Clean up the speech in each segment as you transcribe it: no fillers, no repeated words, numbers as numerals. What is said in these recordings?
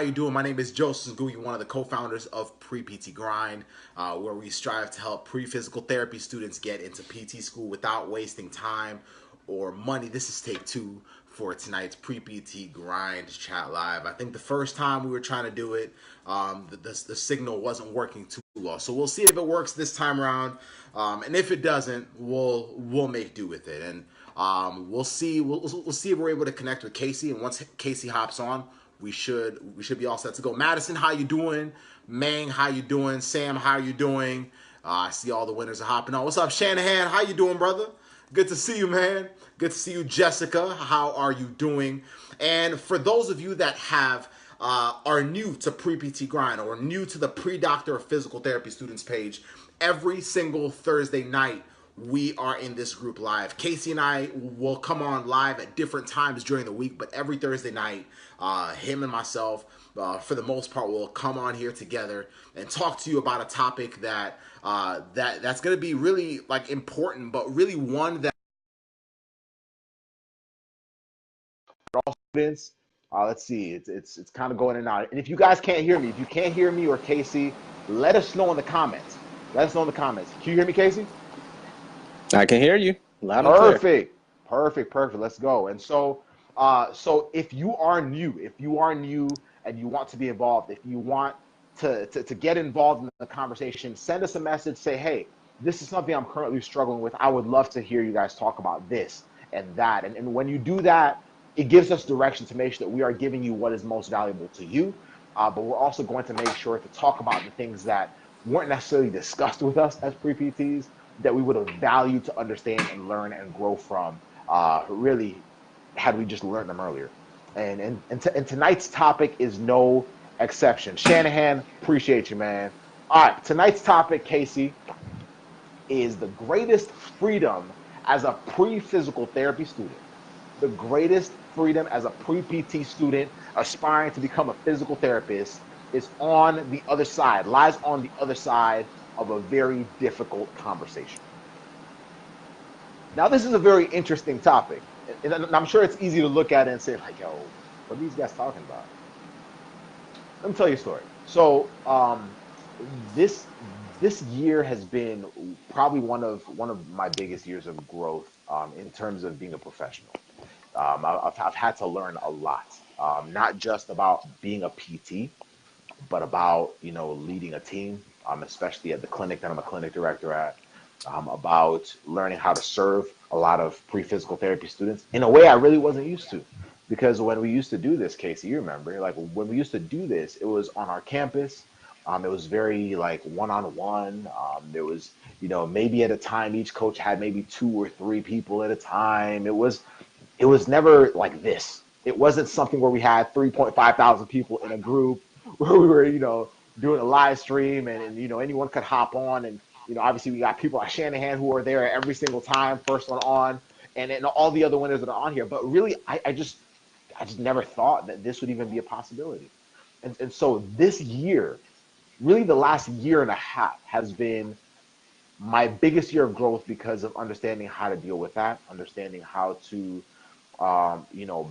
you doing? My name is Joseph Ngugi, one of the co-founders of Pre-PT Grind, where we strive to help pre-physical therapy students get into PT school without wasting time or money. This is take two for tonight's Pre-PT Grind chat live. I think the first time we were trying to do it, the signal wasn't working too well. So we'll see if it works this time around, and if it doesn't, we'll make do with it. And we'll see if we're able to connect with Casey. And once Casey hops on, we should be all set to go. Madison, how you doing? Mang, how you doing? Sam, how you doing? I see all the winners are hopping on. What's up, Shanahan? How you doing, brother? Good to see you, man. Good to see you, Jessica. How are you doing? And for those of you that are new to Pre-PT Grind or new to the Pre-Doctor of Physical Therapy Students page, every single Thursday night, we are in this group live. Casey and I will come on live at different times during the week, but every Thursday night, him and myself, for the most part, will come on here together and talk to you about a topic that's going to be really like important, but really one that all students. Let's see, it's kind of going in and out. And if you guys can't hear me, if you can't hear me or Casey, let us know in the comments. Let us know in the comments. Can you hear me, Casey? I can hear you loud and clear. Perfect. Let's go. And so, if you are new and you want to be involved, if you want to get involved in the conversation, send us a message. Say, hey, this is something I'm currently struggling with. I would love to hear you guys talk about this and that. And when you do that, it gives us direction to make sure that we are giving you what is most valuable to you. But we're also going to make sure to talk about the things that weren't necessarily discussed with us as pre-PTs, that we would have valued to understand and learn and grow from, really, had we just learned them earlier. And tonight's topic is no exception. Shanahan, appreciate you, man. All right, tonight's topic, Casey, is the greatest freedom as a pre-physical therapy student. The greatest freedom as a pre-PT student aspiring to become a physical therapist is on the other side, lies on the other side of a very difficult conversation. Now, this is a very interesting topic, and I'm sure it's easy to look at it and say, like, yo, what are these guys talking about? Let me tell you a story. So, this year has been probably one of my biggest years of growth in terms of being a professional. I've had to learn a lot, not just about being a PT, but about leading a team, especially at the clinic that I'm a clinic director at, about learning how to serve a lot of pre-physical therapy students in a way I really wasn't used to. Because when we used to do this, Casey, you remember, like when we used to do this, it was on our campus. It was very like one-on-one. There was, maybe at a time each coach had maybe 2 or 3 people at a time. It was never like this. It wasn't something where we had 3.5 thousand people in a group where we were, doing a live stream and anyone could hop on. And, obviously we got people like Shanahan who are there every single time, first one on, and all the other winners that are on here. But really, I just never thought that this would even be a possibility. And so this year, really the last year and a half has been my biggest year of growth because of understanding how to deal with that, understanding how to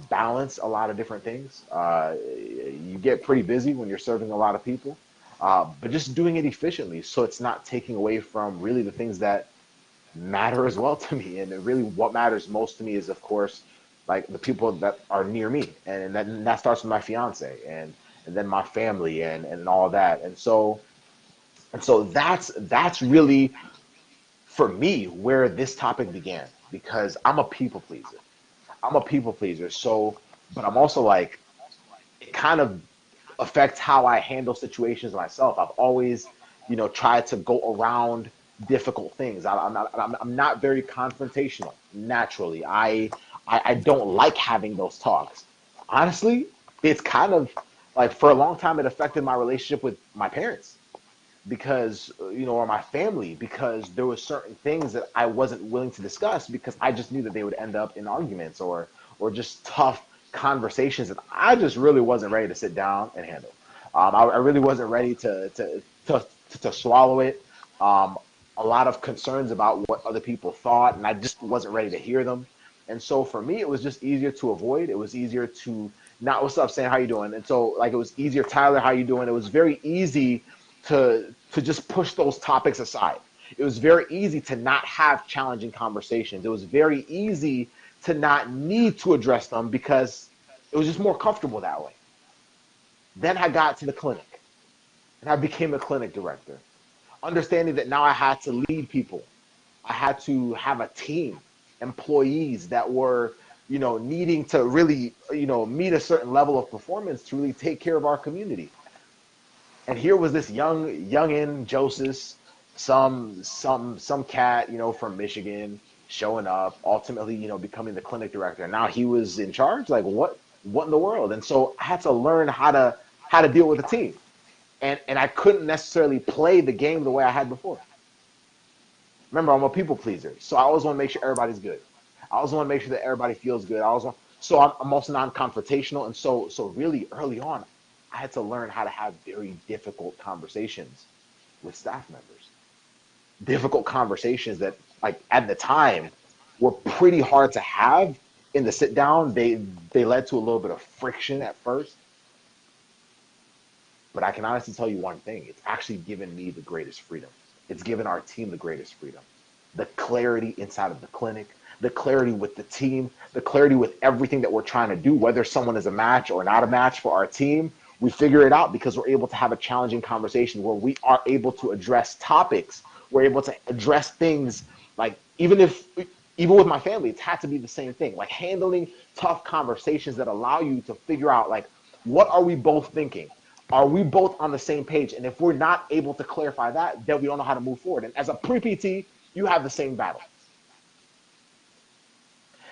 balance a lot of different things. You get pretty busy when you're serving a lot of people, but just doing it efficiently so it's not taking away from really the things that matter as well to me. And really what matters most to me is, of course, like the people that are near me. And that starts with my fiance and then my family and all that. And so that's really, for me, where this topic began, because I'm a people pleaser. So, but I'm also like, it kind of affects how I handle situations myself. I've always, tried to go around difficult things. I'm not very confrontational naturally. I don't like having those talks. Honestly, it's kind of like for a long time, it affected my relationship with my parents because or my family, because there were certain things that I wasn't willing to discuss because I just knew that they would end up in arguments or just tough conversations that I just really wasn't ready to sit down and handle. I really wasn't ready to swallow it. A lot of concerns about what other people thought, and I just wasn't ready to hear them. And so for me, it was just easier to avoid. It was easier to not what's up, saying how you doing. And so like it was easier, Tyler, how you doing? It was very easy to just push those topics aside. It was very easy to not have challenging conversations. It was very easy to not need to address them because it was just more comfortable that way. Then I got to the clinic and I became a clinic director, understanding that now I had to lead people. I had to have a team, employees that were, needing to really, meet a certain level of performance to really take care of our community. And here was this youngin Joseph, some cat, from Michigan, showing up, ultimately, becoming the clinic director. And now he was in charge. Like what in the world? And so I had to learn how to deal with a team. And I couldn't necessarily play the game the way I had before. Remember, I'm a people pleaser, so I always want to make sure everybody's good. I always want to make sure that everybody feels good. So I'm also non-confrontational, and so really early on, I had to learn how to have very difficult conversations with staff members. Difficult conversations that, like at the time, were pretty hard to have in the sit down. They led to a little bit of friction at first, but I can honestly tell you one thing: it's actually given me the greatest freedom. It's given our team the greatest freedom. The clarity inside of the clinic, the clarity with the team, the clarity with everything that we're trying to do, whether someone is a match or not a match for our team, we figure it out because we're able to have a challenging conversation where we are able to address topics. We're able to address things like even with my family, it's had to be the same thing, like handling tough conversations that allow you to figure out like, what are we both thinking? Are we both on the same page? And if we're not able to clarify that, then we don't know how to move forward. And as a pre-PT, you have the same battle.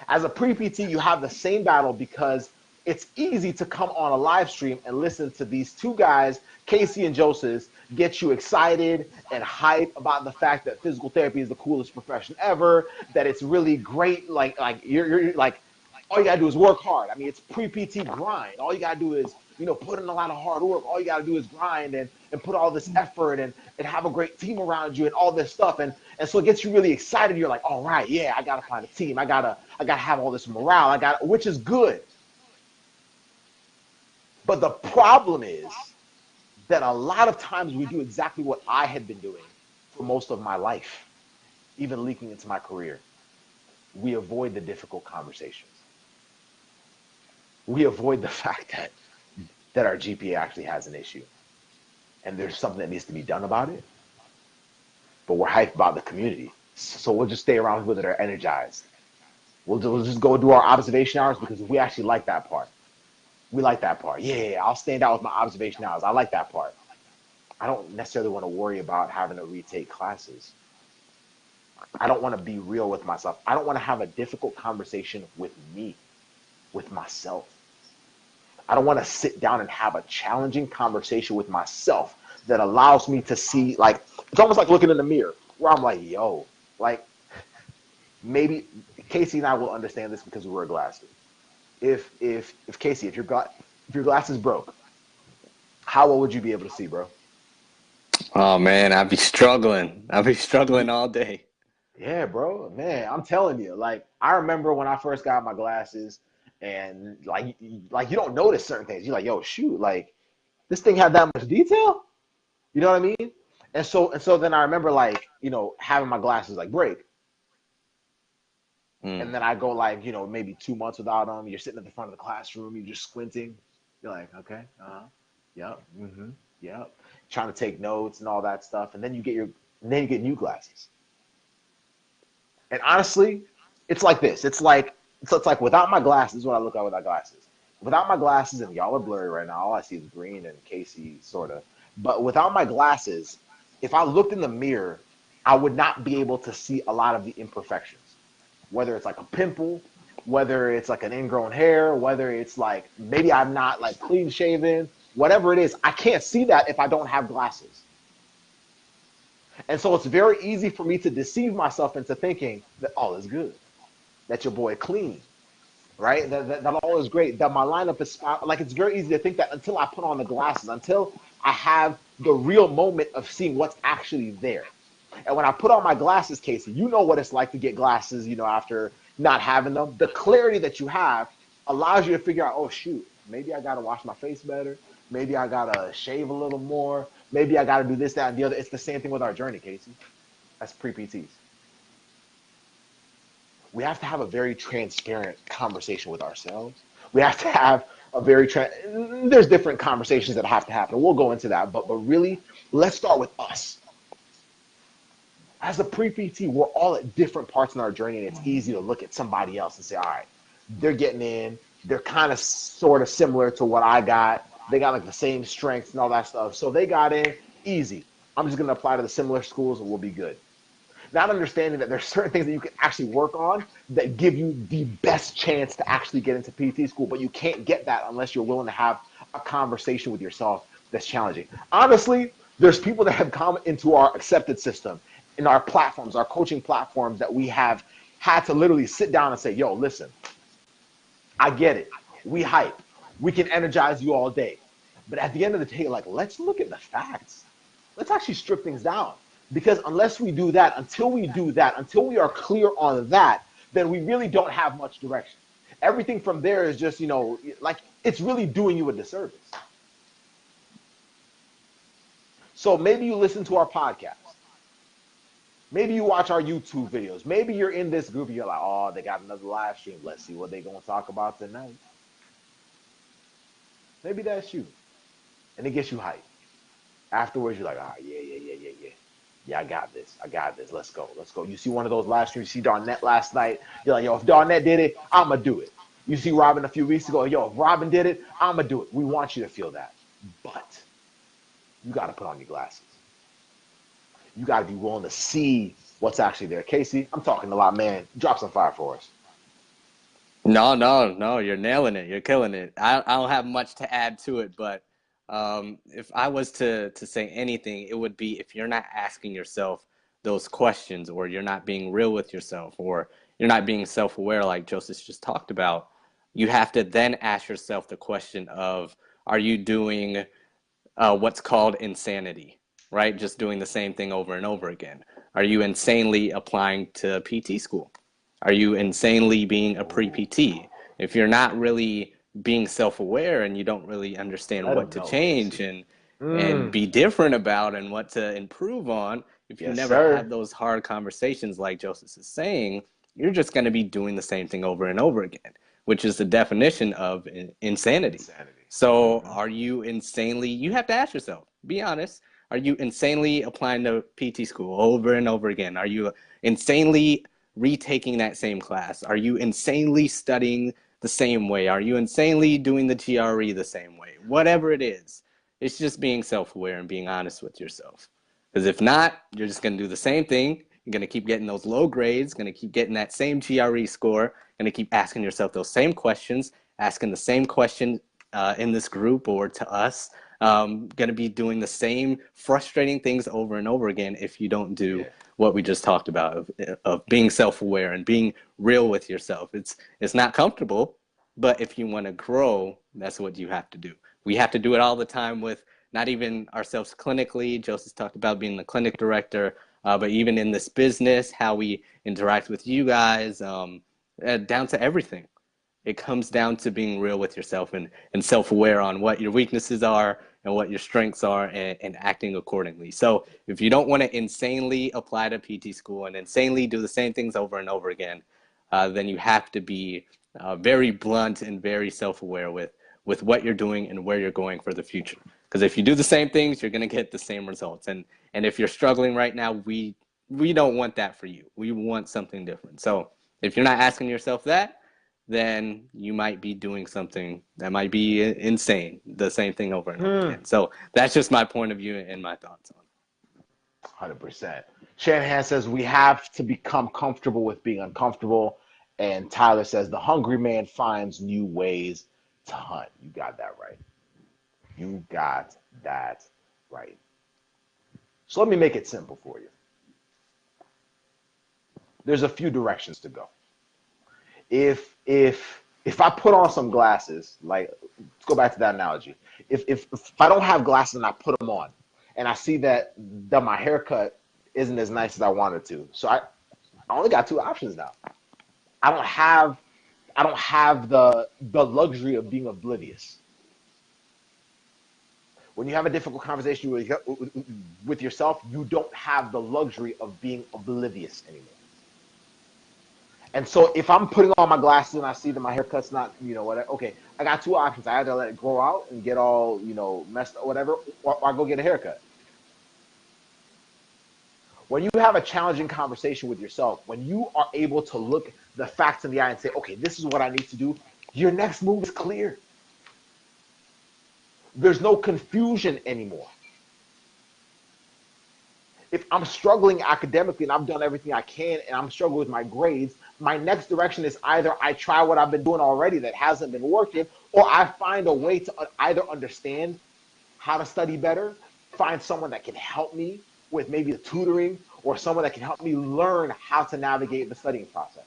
As a pre-PT, you have the same battle because it's easy to come on a live stream and listen to these two guys, Casey and Joseph, get you excited and hype about the fact that physical therapy is the coolest profession ever, that it's really great. Like you're like, all you gotta do is work hard. I mean, it's pre-PT grind. All you gotta do is, put in a lot of hard work. All you gotta do is grind and put all this effort and have a great team around you and all this stuff. And so it gets you really excited. You're like, all right, yeah, I gotta find a team. I gotta have all this morale. Which is good. But the problem is that a lot of times we do exactly what I had been doing for most of my life, even leaking into my career. We avoid the difficult conversations. We avoid the fact that our GPA actually has an issue and there's something that needs to be done about it. But we're hyped about the community. So we'll just stay around with it or energized. We'll just go do our observation hours because we actually like that part. We like that part. Yeah, I'll stand out with my observation hours. I like that part. I don't necessarily want to worry about having to retake classes. I don't want to be real with myself. I don't want to have a difficult conversation with me, with myself. I don't want to sit down and have a challenging conversation with myself that allows me to see, like, it's almost like looking in the mirror where I'm like, yo, like, maybe Casey and I will understand this because we wear glasses. If Casey, if your glasses broke, how well would you be able to see, bro? Oh man, I'd be struggling. I'd be struggling all day. Yeah, bro, man, I'm telling you, like, I remember when I first got my glasses and like you don't notice certain things. You're like, yo, shoot, like this thing had that much detail. You know what I mean? And so then I remember like, having my glasses like break. And then I go like, maybe 2 months without them. You're sitting at the front of the classroom, you're just squinting. You're like, okay, yep, yep. Trying to take notes and all that stuff. And then you get new glasses. And honestly, it's like this. It's like without my glasses, this is what I look at without glasses. Without my glasses, and y'all are blurry right now, all I see is green and Casey, sort of. But without my glasses, if I looked in the mirror, I would not be able to see a lot of the imperfections. Whether it's like a pimple, whether it's like an ingrown hair, whether it's like maybe I'm not like clean shaven, whatever it is, I can't see that if I don't have glasses. And so it's very easy for me to deceive myself into thinking that all is good, that your boy clean, right? That all is great, that my lineup is spot. Like it's very easy to think that until I put on the glasses, until I have the real moment of seeing what's actually there. And when I put on my glasses, Casey, you know what it's like to get glasses, after not having them. The clarity that you have allows you to figure out, oh, shoot, maybe I gotta wash my face better. Maybe I gotta shave a little more. Maybe I gotta do this, that, and the other. It's the same thing with our journey, Casey. That's pre-PTs. We have to have a very transparent conversation with ourselves. We have to have a very there's different conversations that have to happen. We'll go into that, but really, let's start with us. As a pre-PT, we're all at different parts in our journey, and it's easy to look at somebody else and say, all right, they're getting in, they're kind of sort of similar to what I got. They got like the same strengths and all that stuff. So they got in easy. I'm just gonna apply to the similar schools and we'll be good. Not understanding that there's certain things that you can actually work on that give you the best chance to actually get into PT school, but you can't get that unless you're willing to have a conversation with yourself that's challenging. Honestly, there's people that have come into our accepted system, in our platforms, our coaching platforms, that we have had to literally sit down and say, yo, listen, I get it. We hype. We can energize you all day. But at the end of the day, like, let's look at the facts. Let's actually strip things down. Because unless we do that, until we are clear on that, then we really don't have much direction. Everything from there is just, like, it's really doing you a disservice. So maybe you listen to our podcast. Maybe you watch our YouTube videos. Maybe you're in this group and you're like, oh, they got another live stream. Let's see what they're going to talk about tonight. Maybe that's you. And it gets you hyped. Afterwards, you're like, ah, yeah. Yeah, I got this. Let's go. You see one of those live streams, you see Darnett last night. You're like, yo, if Darnett did it, I'm going to do it. You see Robin a few weeks ago. Yo, if Robin did it, I'm going to do it. We want you to feel that. But you got to put on your glasses. You got to be willing to see what's actually there. Casey, I'm talking a lot, man. Drop some fire for us. No. You're nailing it. You're killing it. I don't have much to add to it, but if I was to say anything, it would be if you're not asking yourself those questions, or you're not being real with yourself, or you're not being self-aware like Joseph just talked about, you have to then ask yourself the question of, are you doing what's called insanity, right? Just doing the same thing over and over again. Are you insanely applying to PT school? Are you insanely being a pre-PT? If you're not really being self-aware and you don't really understand Let what them to know, change Casey. and be different about and what to improve on, if you Yes, never have sir. those hard conversations like Joseph is saying, you're just going to be doing the same thing over and over again, which is the definition of insanity. Insanity. So Mm-hmm. are you insanely, you have to ask yourself, be honest, are you insanely applying to PT school over and over again? Are you insanely retaking that same class? Are you insanely studying the same way? Are you insanely doing the GRE the same way? Whatever it is, it's just being self-aware and being honest with yourself. Because if not, you're just going to do the same thing. You're going to keep getting those low grades, going to keep getting that same GRE score, going to keep asking yourself those same questions, asking the same question in this group or to us, going to be doing the same frustrating things over and over again if you don't do Yeah. what we just talked about of being self-aware and being real with yourself. It's not comfortable, but if you want to grow, that's what you have to do. We have to do it all the time with not even ourselves clinically. Joseph talked about being the clinic director, but even in this business, how we interact with you guys, down to everything. It comes down to being real with yourself and self-aware on what your weaknesses are and what your strengths are, and acting accordingly. So if you don't want to insanely apply to PT school and insanely do the same things over and over again, then you have to be very blunt and very self-aware with what you're doing and where you're going for the future. Because if you do the same things, you're going to get the same results. And if you're struggling right now, we don't want that for you. We want something different. So if you're not asking yourself that, then you might be doing something that might be insane, the same thing over and over again. So that's just my point of view and my thoughts on it. 100%. Shanahan says we have to become comfortable with being uncomfortable. And Tyler says the hungry man finds new ways to hunt. You got that right. You got that right. So let me make it simple for you. There's a few directions to go. If I put on some glasses, like, let's go back to that analogy. If I don't have glasses and I put them on, and I see that my haircut isn't as nice as I wanted to, so I only got two options now. I don't have the luxury of being oblivious. When you have a difficult conversation with yourself, you don't have the luxury of being oblivious anymore. And so if I'm putting on my glasses and I see that my haircut's not, whatever, okay, I got two options. I either let it grow out and get all, messed up, whatever, or I go get a haircut. When you have a challenging conversation with yourself, when you are able to look the facts in the eye and say, okay, this is what I need to do, your next move is clear. There's no confusion anymore. If I'm struggling academically and I've done everything I can and I'm struggling with my grades, my next direction is either I try what I've been doing already that hasn't been working, or I find a way to either understand how to study better, find someone that can help me with maybe the tutoring, or someone that can help me learn how to navigate the studying process.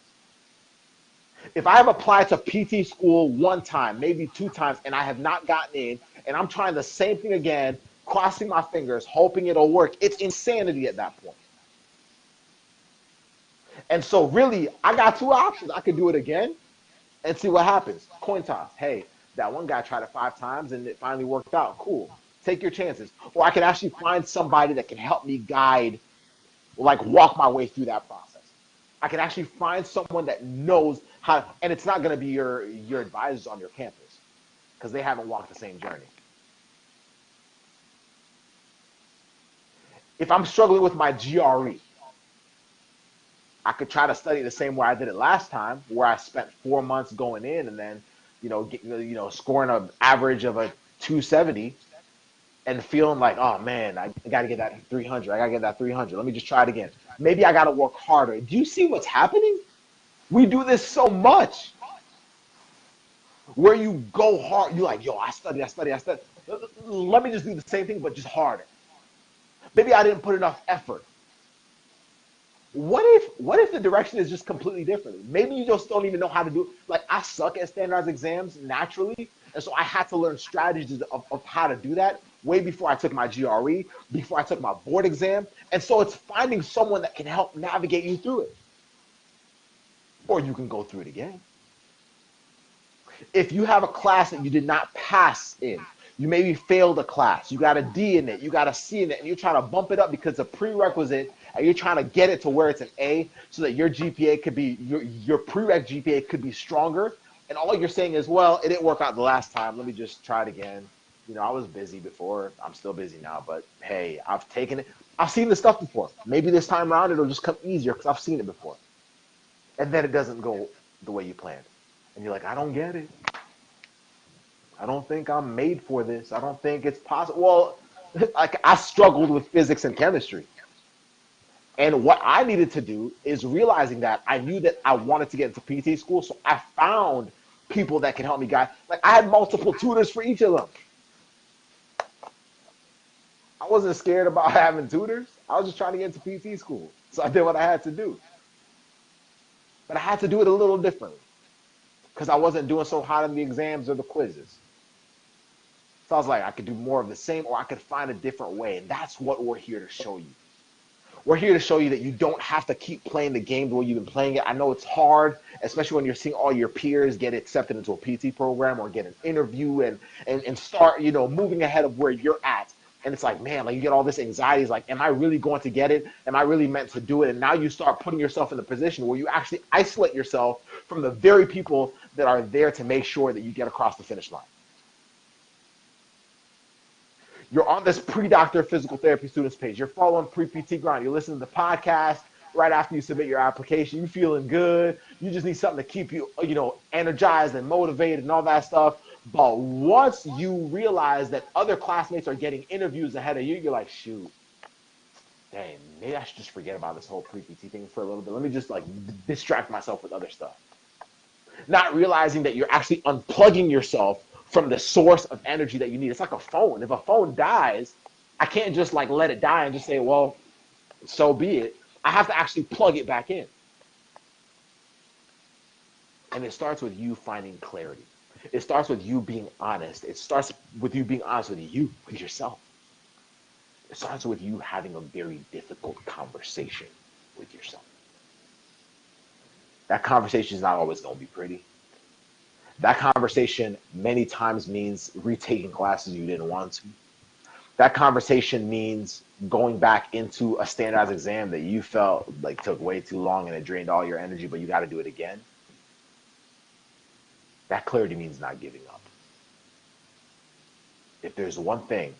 If I have applied to PT school one time, maybe two times, and I have not gotten in, and I'm trying the same thing again, crossing my fingers, hoping it'll work, it's insanity at that point. And so really, I got two options. I could do it again and see what happens. Coin toss. Hey, that one guy tried it 5 times and it finally worked out. Cool. Take your chances. Or I can actually find somebody that can help me guide, like walk my way through that process. I can actually find someone that knows how, and it's not going to be your advisors on your campus because they haven't walked the same journey. If I'm struggling with my GRE, I could try to study the same way I did it last time, where I spent 4 months going in and then, scoring an average of a 270 and feeling like, oh man, I got to get that 300. I got to get that 300. Let me just try it again. Maybe I got to work harder. Do you see what's happening? We do this so much where you go hard. You're like, yo, I study. Let me just do the same thing, but just harder. Maybe I didn't put enough effort. What if the direction is just completely different? Maybe you just don't even know how to do it. Like, I suck at standardized exams naturally, and so I had to learn strategies of how to do that way before I took my GRE, before I took my board exam. And so it's finding someone that can help navigate you through it. Or you can go through it again. If you have a class that you did not pass in, you maybe failed a class, you got a D in it, you got a C in it, and you're trying to bump it up because it's a prerequisite, and you're trying to get it to where it's an A so that your GPA could be, your prereq GPA could be stronger. And all you're saying is, well, it didn't work out the last time. Let me just try it again. I was busy before. I'm still busy now, but hey, I've taken it. I've seen this stuff before. Maybe this time around it'll just come easier because I've seen it before. And then it doesn't go the way you planned. And you're like, I don't get it. I don't think I'm made for this. I don't think it's possible. Well, like, I struggled with physics and chemistry. And what I needed to do is realizing that I knew that I wanted to get into PT school. So I found people that can help me guide. Like, I had multiple tutors for each of them. I wasn't scared about having tutors. I was just trying to get into PT school. So I did what I had to do. But I had to do it a little differently because I wasn't doing so hot in the exams or the quizzes. So I was like, I could do more of the same, or I could find a different way. And that's what we're here to show you. We're here to show you that you don't have to keep playing the game the way you've been playing it. I know it's hard, especially when you're seeing all your peers get accepted into a PT program or get an interview and start, moving ahead of where you're at. And it's like, man, like, you get all this anxiety. It's like, am I really going to get it? Am I really meant to do it? And now you start putting yourself in the position where you actually isolate yourself from the very people that are there to make sure that you get across the finish line. You're on this pre-doctor physical therapy students page. You're following pre-PT grind. You're listening to the podcast right after you submit your application. You feeling good. You just need something to keep you, energized and motivated and all that stuff. But once you realize that other classmates are getting interviews ahead of you, you're like, shoot, dang, maybe I should just forget about this whole pre-PT thing for a little bit. Let me just distract myself with other stuff. Not realizing that you're actually unplugging yourself from the source of energy that you need. It's like a phone. If a phone dies, I can't just let it die and just say, well, so be it. I have to actually plug it back in. And it starts with you finding clarity. It starts with you being honest. It starts with you being honest with yourself. It starts with you having a very difficult conversation with yourself. That conversation is not always going to be pretty. That conversation many times means retaking classes you didn't want to. That conversation means going back into a standardized exam that you felt like took way too long and it drained all your energy, but you got to do it again. That clarity means not giving up. If there's one thing,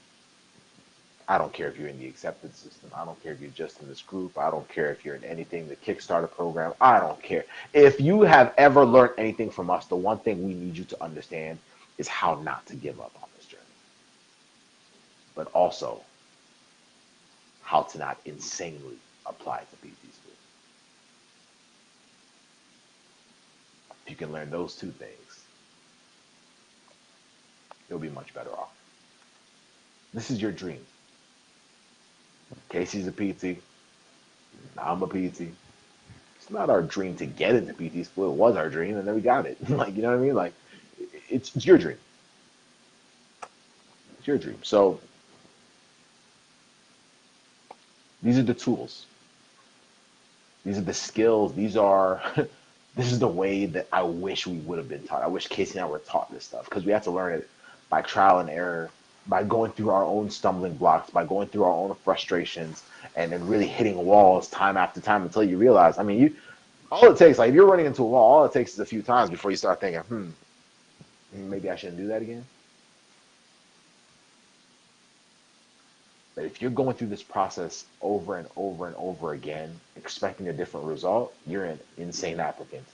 I don't care if you're in the acceptance system. I don't care if you're just in this group. I don't care if you're in anything, the Kickstarter program. I don't care. If you have ever learned anything from us, the one thing we need you to understand is how not to give up on this journey, but also how to not insanely apply to PT school. If you can learn those two things, you'll be much better off. This is your dream. Casey's a PT. I'm a PT. It's not our dream to get into PT school. It was our dream, and then we got it. Like, you know what I mean? Like, it's your dream. It's your dream. So these are the tools. These are the skills. These are this is the way that I wish we would have been taught. I wish Casey and I were taught this stuff because we had to learn it by trial and error, by going through our own stumbling blocks, by going through our own frustrations, and then really hitting walls time after time until you realize. I mean, you all it takes, like if you're running into a wall, all it takes is a few times before you start thinking, maybe I shouldn't do that again. But if you're going through this process over and over and over again, expecting a different result, you're an insane applicant.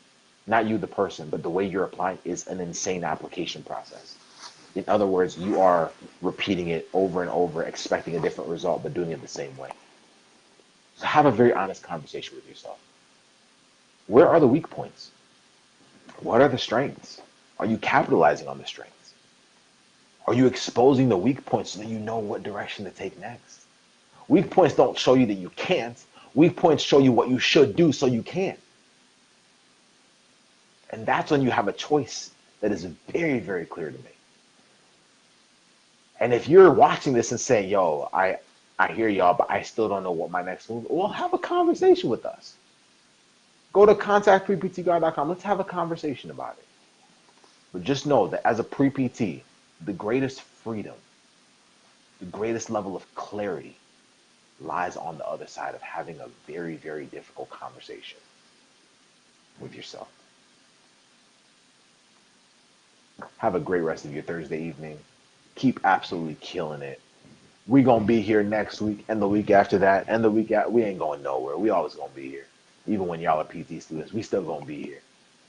Not you, the person, but the way you're applying is an insane application process. In other words, you are repeating it over and over, expecting a different result, but doing it the same way. So have a very honest conversation with yourself. Where are the weak points? What are the strengths? Are you capitalizing on the strengths? Are you exposing the weak points so that you know what direction to take next? Weak points don't show you that you can't. Weak points show you what you should do so you can. And that's when you have a choice that is very, very clear to me. And if you're watching this and saying, yo, I hear y'all, but I still don't know what my next move is, well, have a conversation with us. Go to contactpreptguide.com. Let's have a conversation about it. But just know that as a pre-PT, the greatest freedom, the greatest level of clarity lies on the other side of having a very, very difficult conversation with yourself. Have a great rest of your Thursday evening. Keep absolutely killing it. We gonna be here next week and the week after that and the week after. We ain't going nowhere. We always gonna be here. Even when y'all are PT students, we still gonna be here.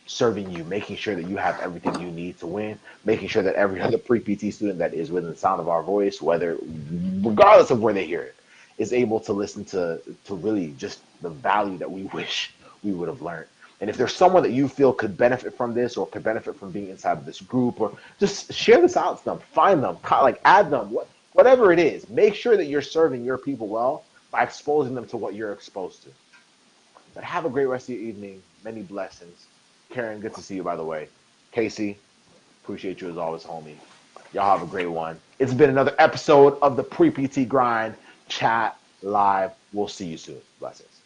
Serving you, making sure that you have everything you need to win, making sure that every other pre-PT student that is within the sound of our voice, regardless of where they hear it, is able to listen to really just the value that we wish we would have learned. And if there's someone that you feel could benefit from this or could benefit from being inside of this group, or just share this out to them, find them, like add them, whatever it is, make sure that you're serving your people well by exposing them to what you're exposed to. But have a great rest of your evening. Many blessings. Karen, good to see you, by the way. Casey, appreciate you as always, homie. Y'all have a great one. It's been another episode of the Pre-PT Grind Chat Live. We'll see you soon. Blessings.